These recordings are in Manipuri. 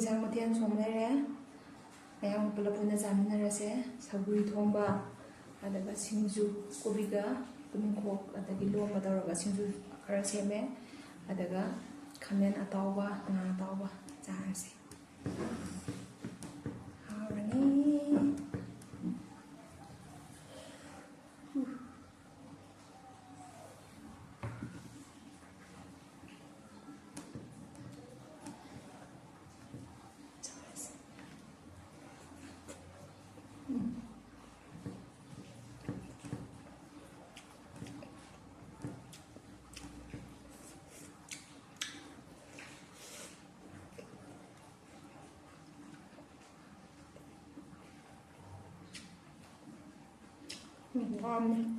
ꯌꯦꯟꯁꯥꯡ ꯃꯊꯦꯜ ꯁꯣꯡꯅꯔꯦ ꯃꯌꯥꯝ ꯄꯨꯂꯞ ꯄꯨꯟꯅ ꯆꯥꯃꯤꯟꯅꯔꯁꯦ ꯁꯧꯒ꯭ꯔꯤ ꯊꯣꯡꯕ ꯑꯗꯨꯒ ꯁꯤꯡꯖꯨ ꯀꯣꯕꯤꯒ ꯇꯨꯅꯤꯡꯈꯣꯛ ꯑꯗꯒꯤ ꯂꯣꯟꯕ ꯇꯧꯔꯒ ꯁꯤꯡꯖꯨ ꯈꯔ ꯁꯦꯝꯃꯦ ꯑꯗꯨꯒ ꯈꯥꯃꯦꯟ ꯑꯇꯥꯎꯕ ꯉꯥ ꯑꯇꯥꯎꯕ ꯆꯥꯔꯁꯦ ꯍꯥꯎꯔꯅꯤ ngon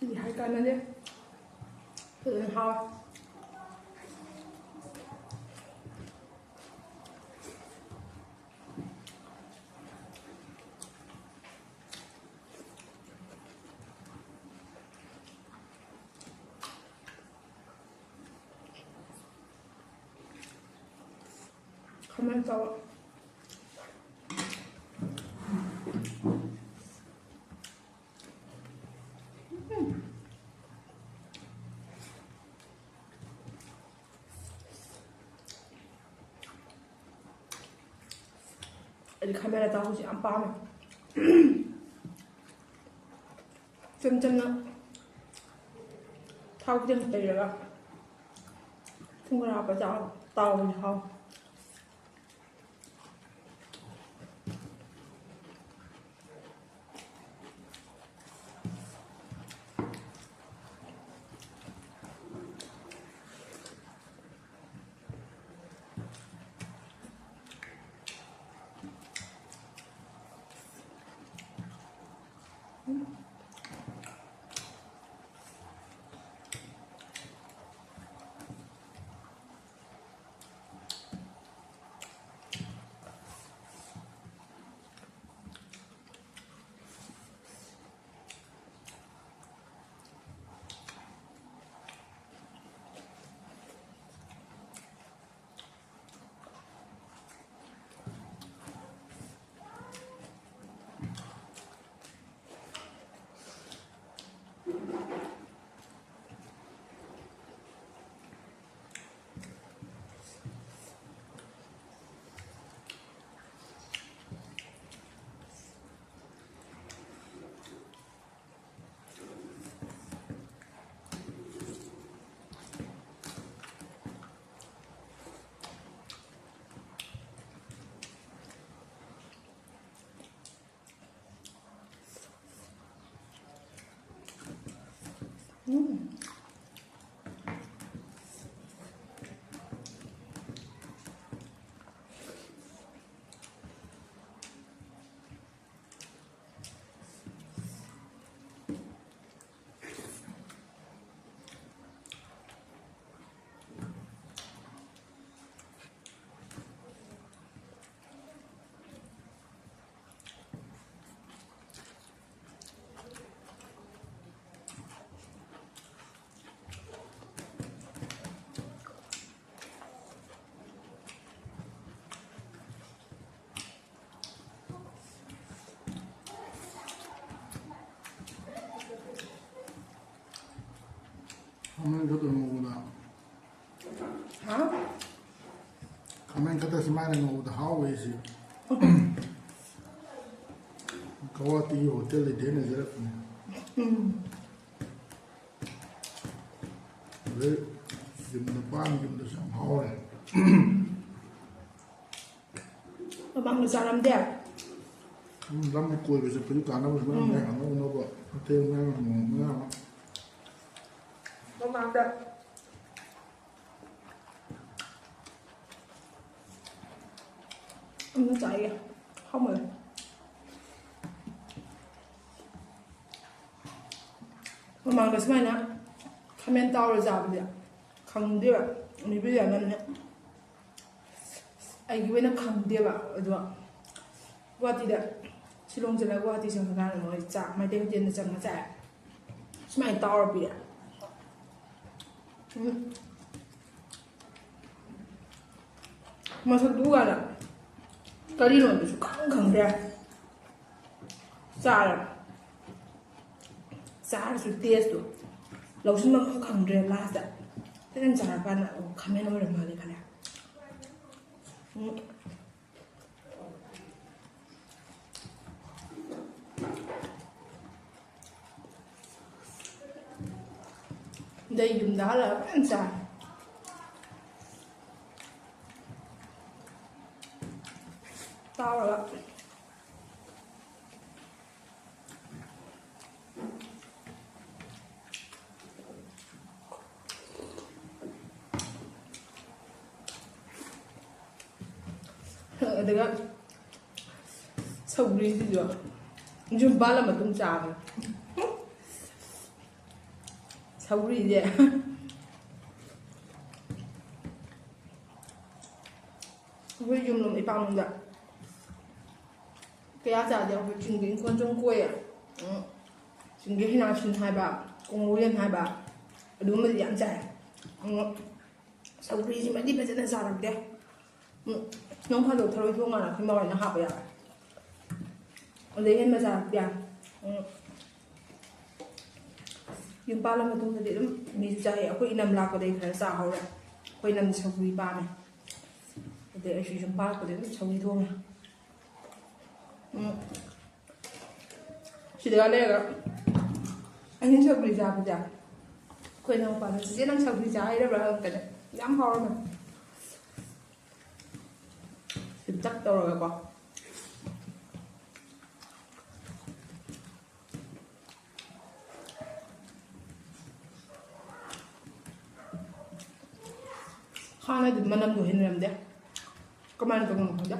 gì hai cân lên đi tự thôi không ăn sâu 이 카메라 나오지 안 빠면 좀 thao chân tì rồi không có nào phải cho tàu mình không 가면 저도 먹보다 hả 가면 저도 많이 먹보다 하우에서 그와도 이 호텔에 되는 저렇네 왜 ꯌꯨꯝꯗ ꯄꯥꯟ ꯌꯨꯝꯗꯁꯨ ꯌꯥꯝ ꯍꯥꯎꯔꯦ ꯃꯃꯥꯡꯗ ꯆꯥꯔꯝꯗꯦ ꯂꯝ ꯀꯣꯏꯕ ꯆꯠꯄꯗꯤ ꯀꯥꯟꯅꯕꯁꯨ ꯃꯌꯥꯝ ꯂꯩ ꯑꯅꯧ ꯑꯅꯧꯕ ꯍꯣꯇꯦꯜ ꯃꯌꯥꯝ ꯃꯌꯥꯝ ꯑꯃ ꯃꯃꯥꯡꯗ ꯆꯥꯏꯌꯦ ꯍꯥꯎꯃꯜꯂꯦ ꯃꯃꯥꯡꯗ ꯁꯨꯃꯥꯏꯅ ꯈꯥꯃꯦꯟ ꯇꯥꯎꯔ ꯆꯥꯕꯗꯤ ꯈꯪꯗꯦꯕ ꯃꯤꯕꯨꯗꯤ ꯑꯅꯝꯕꯅ ꯑꯩꯒꯤ ꯑꯣꯏꯅ ꯈꯪꯗꯦꯕ ꯑꯗꯣ ꯒꯨꯍꯥꯇꯤꯗ ꯁꯤꯂꯣꯡ ꯆꯠꯂꯒ ꯒꯨꯍꯥꯇꯤ ꯆꯪꯉꯀꯥꯟꯗ ꯃꯣꯏ ꯆꯥꯛ ꯃꯩꯇꯩ ꯍꯣꯇꯦꯜꯗ ꯆꯪꯉ ꯆꯥꯏ ꯁꯨꯃꯥꯏꯅ ꯇꯥꯎꯔ ꯄꯤꯔꯦ ꯃꯁꯛꯇꯨ ꯀꯥꯟꯗ ꯀꯔꯤꯅꯣꯗꯨꯁꯨ ꯈꯪꯗ꯭ꯔꯦ ꯆꯥꯔꯁꯨ ꯇꯦꯁꯇꯨ ꯂꯧꯁꯤꯟꯕ ꯈꯪꯗ꯭ꯔꯦ ꯂꯥꯁꯇ ꯈꯤꯇꯪ ꯆꯥꯔꯀꯥꯟꯗ ꯈꯥꯃꯦꯟ ꯑꯣꯏꯔ ꯃꯥꯜꯂꯦ ꯈꯜꯂꯦ ꯑꯗꯩ ꯌꯨꯝꯗ ꯍꯜꯂꯒ ꯐꯖꯅ ꯆꯥꯏ ꯇꯥꯎꯔꯒ ꯑꯗꯨꯒ ꯁꯧꯒ꯭ꯔꯤꯁꯤꯁꯨ ꯌꯨꯝ ꯄꯥꯜꯂ ꯃꯇꯨꯡ ꯆꯥꯕꯅꯦ ꯁꯧꯒ꯭ꯔꯤꯁꯦ ꯑꯩꯈꯣꯏ ꯌꯨꯝꯂꯣꯝ ꯏꯄꯥꯝꯂꯣꯝꯗ ꯀꯌꯥ ꯆꯥꯗꯦ ꯑꯩꯈꯣꯏ ꯆꯤꯡꯒꯤ ꯏꯪꯈꯣꯜ ꯁꯨꯝ ꯀꯣꯏꯌꯦ ꯆꯤꯡꯒꯤ ꯍꯩꯅꯥꯁꯤꯟ ꯍꯥꯏꯕ ꯀꯣꯡꯒꯣꯌꯦꯟ ꯍꯥꯏꯕ ꯑꯗꯨꯒꯨꯝꯕꯗꯤ ꯌꯥꯝ ꯆꯥꯏ ꯁꯧꯒ꯭ꯔꯤꯁꯤꯃꯗꯤ ꯐꯖꯅ ꯆꯥꯔꯛꯇꯦ ꯅꯣꯡ ꯐꯥꯗꯣꯛ ꯊꯔꯣꯏ ꯊꯣꯡꯉꯥꯟꯅ ꯑꯩꯈꯣꯏ ꯃꯥ ꯍꯣꯏꯅ ꯍꯥꯞꯄ ꯌꯥꯎꯋꯦ ꯑꯗꯩ ꯍꯦꯟꯕ ꯆꯥꯔꯛꯇꯦ ꯌꯨꯝ ꯄꯥꯜꯂ ꯃꯇꯨꯡꯗꯗꯤ ꯑꯗꯨꯝ ꯃꯤꯁꯨ ꯆꯥꯏ ꯑꯩꯈꯣই ꯏꯅꯝ ꯂꯥꯛꯄꯗꯒꯤ ꯈꯔ ꯆꯥꯍꯧꯔꯦ ꯑꯩꯈꯣꯏ ꯏꯅꯝꯗꯤ ꯁꯧꯒ꯭ꯔꯤ ꯄꯥꯝꯃꯦ ꯑꯗꯩ ꯑꯩꯁꯨ ꯌꯨꯝ ꯄꯥꯜꯂꯛꯄꯗꯒꯤ ꯑꯗꯨꯝ ꯁꯧꯒ꯭ꯔꯤ ꯊꯣꯡꯉꯦ ꯁꯤꯗꯒ ꯂꯩꯔꯒ ꯑꯩꯅ ꯁꯧꯒ꯭ꯔꯤ ꯆꯥꯕꯁꯦ ꯑꯩꯈꯣꯏ ꯏꯅꯥꯎꯄꯥꯅ ꯆꯦꯆꯦ ꯅꯪ ꯁꯧꯒ꯭ꯔꯤ ꯆꯥ ꯍꯩꯔꯕ꯭ꯔꯥ ꯍꯪꯉꯛꯀꯅꯤ ꯌꯥꯝ ꯍꯥꯎꯔꯝꯃꯦ ꯁꯤꯟꯇꯛ ꯇꯧꯔꯒꯀꯣ ꯍꯥꯟꯅꯗꯤ ꯃꯅꯝꯗꯣ ꯍꯦꯟꯅꯔꯝꯗꯦ ꯀꯃꯥꯏꯅ ꯇꯧꯕꯅꯣ ꯈꯪꯗꯦ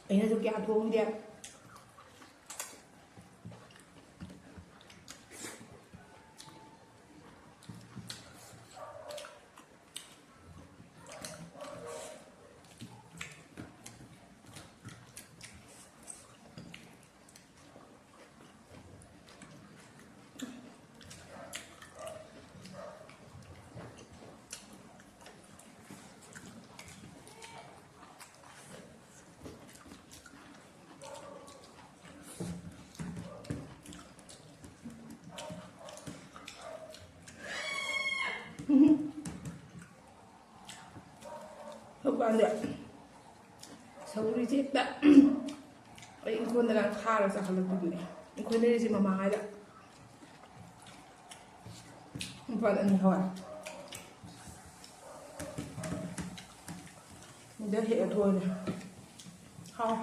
ꯑꯩꯅꯁꯨ ꯀꯌꯥ ꯊꯣꯡꯗꯦ ꯍꯧꯖꯤꯛꯀꯥꯟꯗꯤ ꯁꯧꯒ꯭ꯔꯤꯁꯦ ꯍꯦꯛꯇ ꯑꯩ ꯏꯪꯈꯣꯜꯗꯒ ꯊꯥꯔꯒ ꯆꯥꯈꯠꯂꯛꯄꯗꯨꯅꯦ ꯑꯩꯈꯣꯏ ꯂꯩꯔꯤꯁꯦ ꯃꯃꯥꯡꯉꯩꯗ ꯏꯝꯐꯥꯜ ꯑꯅꯤ ꯍꯧꯋꯦ ꯁꯤꯗ ꯍꯦꯛꯑ ꯊꯣꯛꯑꯅꯤ ꯍꯥꯎ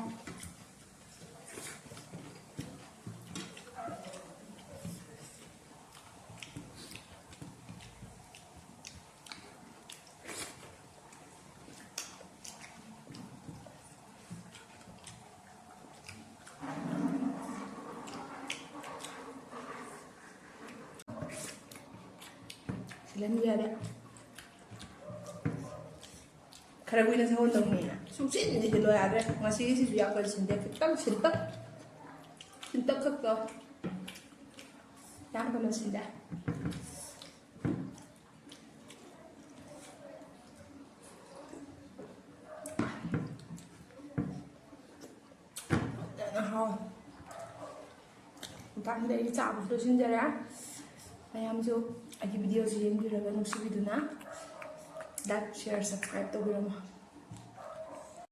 ꯁꯤꯜꯍꯟꯕ ꯈꯔ ꯀꯨꯏꯅ ꯁꯧꯍꯟꯗꯧꯅꯤ ꯁꯨꯡꯁꯤꯟꯗꯤ ꯁꯤꯜꯂꯣ ꯌꯥꯗ꯭ꯔꯦ ꯉꯁꯤꯒꯤꯁꯤꯁꯨ ꯌꯥꯝ ꯀꯟꯅ ꯁꯤꯟꯗꯦ ꯈꯤꯇꯪ ꯁꯤꯟꯇꯛ ꯈꯛꯇ ꯌꯥꯝ ꯀꯟꯅ ꯁꯤꯟꯗꯦ ꯐꯖꯅ ꯍꯥꯎꯋꯦ ꯃꯊꯪꯗ ꯑꯩ ꯆꯥꯕꯁꯨ ꯂꯣꯏꯁꯤꯟꯖꯔꯦ ꯃꯌꯥꯝꯁꯨ ꯑꯩꯒꯤ ꯚꯤꯗꯤꯑꯣꯁꯤ ꯌꯦꯡꯕꯤꯔꯒ ꯅꯨꯡꯁꯤꯕꯤꯗꯨꯅ ꯂꯥꯏꯛ ꯁꯤꯌꯔ ꯁꯕꯁꯀ꯭ꯔꯥꯏꯕ ꯇꯧꯕꯤꯔꯝꯃꯣ